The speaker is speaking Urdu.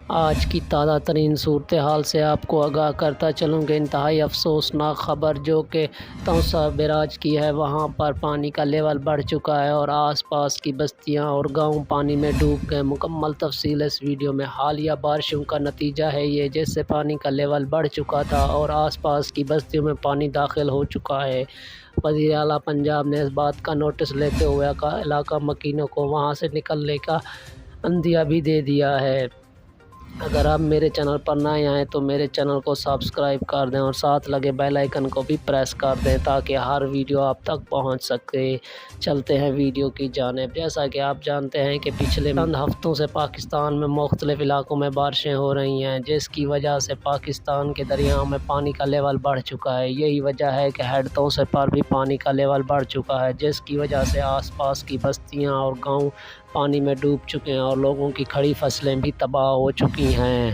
آج کی تازہ ترین صورتحال سے آپ کو آگاہ کرتا چلوں کہ انتہائی افسوسناک خبر جو کہ توسا بیراج کی ہے، وہاں پر پانی کا لیول بڑھ چکا ہے اور آس پاس کی بستیاں اور گاؤں پانی میں ڈوب گئے۔ مکمل تفصیل اس ویڈیو میں۔ حالیہ بارشوں کا نتیجہ ہے یہ، جس سے پانی کا لیول بڑھ چکا تھا اور آس پاس کی بستیوں میں پانی داخل ہو چکا ہے۔ وزیر اعلیٰ پنجاب نے اس بات کا نوٹس لیتے ہوئے علاقہ مکینوں کو وہاں سے نکلنے کا عندیہ بھی دے دیا ہے۔ اگر آپ میرے چینل پر نئے آئیں تو میرے چینل کو سبسکرائب کر دیں اور ساتھ لگے بیل آئیکن کو بھی پریس کر دیں تاکہ ہر ویڈیو آپ تک پہنچ سکے۔ چلتے ہیں ویڈیو کی جانب۔ جیسا کہ آپ جانتے ہیں کہ پچھلے چند ہفتوں سے پاکستان میں مختلف علاقوں میں بارشیں ہو رہی ہیں، جس کی وجہ سے پاکستان کے دریاؤں میں پانی کا لیول بڑھ چکا ہے۔ یہی وجہ ہے کہ ہیڈ توسے پر بھی پانی کا لیول بڑھ چکا ہے، جس کی وجہ سے آس پاس کی بستیاں اور گاؤں پانی میں ڈوب چکے ہیں اور لوگوں کی کھڑی فصلیں بھی تباہ ہو چکی ہیں۔